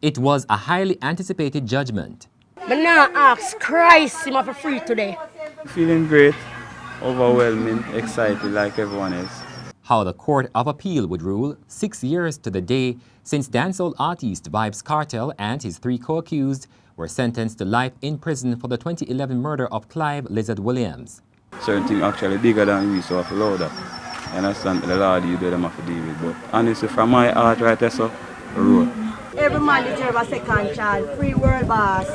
It was a highly anticipated judgment. But now ask Christ him for free today. Feeling great, overwhelming, excited like everyone else. How the Court of Appeal would rule 6 years to the day since dancehall artiste Vybz Kartel and his 3 co-accused were sentenced to life in prison for the 2011 murder of Clive Lizard Williams. Certain things actually bigger than we, so I have to allow that. You understand? The law you do them have to deal with. But honestly, from my heart right there, so, road. Every man deserves a second chance. Free world boss.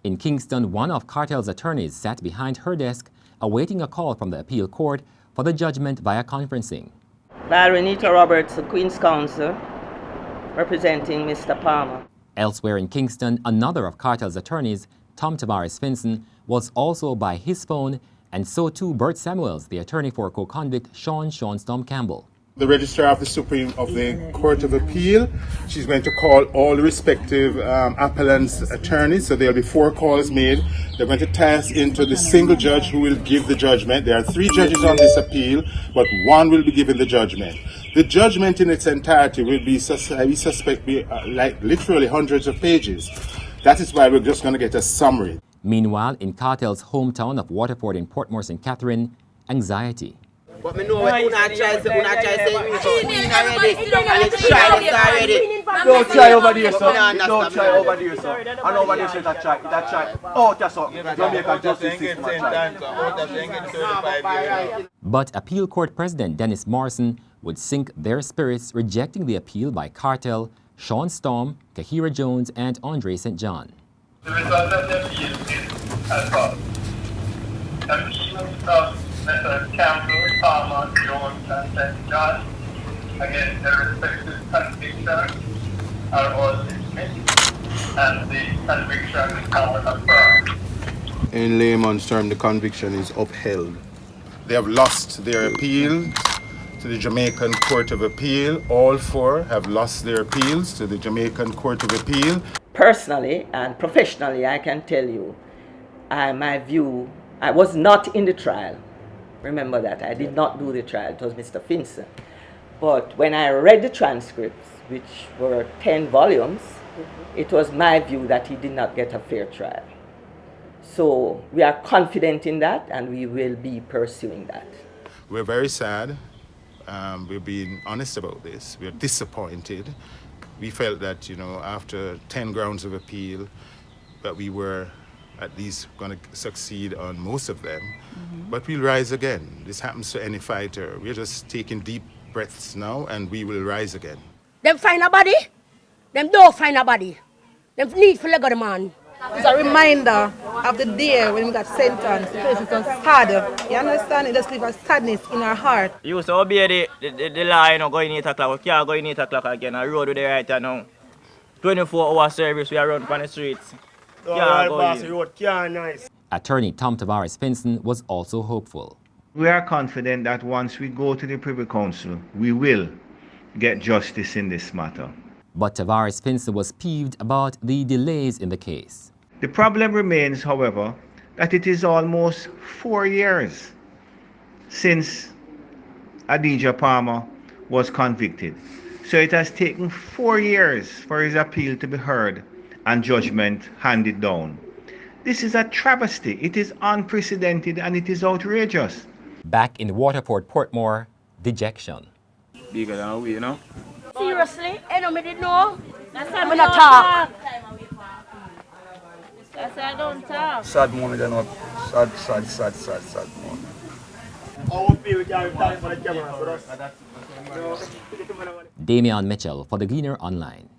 In Kingston, one of Kartel's attorneys sat behind her desk awaiting a call from the appeal court for the judgment via conferencing. Renita Roberts, the Queen's Counsel, representing Mr. Palmer. Elsewhere in Kingston, another of Kartel's attorneys, Tom Tavares Finson, was also by his phone, and so too Bert Samuels, the attorney for co-convict Shawn Storm Campbell. The Registrar of the Court of Appeal, she's going to call all the respective appellants' attorneys, so there'll be 4 calls made. They're going to task into the single judge who will give the judgment. There are 3 judges on this appeal, but 1 will be given the judgment. The judgment in its entirety will be, we suspect, like literally hundreds of pages. That is why we're just going to get a summary. Meanwhile, in Kartel's hometown of Waterford in Portmore St. Catherine, anxiety. But me know what you not try to say, queen already, and it's try this already. Don't try over there, sir. Don't try over there, sir. And over there, sir, that try. Oh, that's all. Jamaica justice system try. But appeal court president Dennis Morrison would sink their spirits, rejecting the appeal by Kartel, Shawn Storm, Kahira Jones, and Andre St. John. The result of the appeal is as follows. Appeal of Mr. Campbell, Palmer, Jones, and St. John against their respective convictions are all dismissed, and the conviction is now affirmed. In layman's term, the conviction is upheld. They have lost their appeal to the Jamaican Court of Appeal. All 4 have lost their appeals to the Jamaican Court of Appeal. Personally and professionally, I can tell you, my view, I was not in the trial. Remember that, I did not do the trial, it was Mr. Finson. But when I read the transcripts, which were 10 volumes, it was my view that he did not get a fair trial. So we are confident in that, and we will be pursuing that. We're very sad. We're being honest about this. We're disappointed. We felt that, after 10 grounds of appeal, that we were at least going to succeed on most of them. But we'll rise again. This happens to any fighter. We're just taking deep breaths now, and we will rise again. Them find a body, them don't find a body. Them need to let go the man. It's a reminder of the day when we got sentenced. The place was hard. You understand? It just leaves a sadness in our heart. You used to obey the law, going 8 o'clock. We can't go in 8 o'clock again. I road with the right now. 24-hour service, we are running on the streets. Attorney Tom Tavares Finson was also hopeful. We are confident that once we go to the Privy Council, we will get justice in this matter. But Tavares Finson was peeved about the delays in the case. The problem remains, however, that it is almost 4 years since Adidja Palmer was convicted. So it has taken 4 years for his appeal to be heard and judgment handed down. This is a travesty. It is unprecedented and it is outrageous. Back in Waterford, Portmore, dejection. Bigger than we, Seriously? I don't know. That's why I'm not talk. That's why I don't talk. Sad moment, sad moment. Damian Mitchell for the Gleaner Online.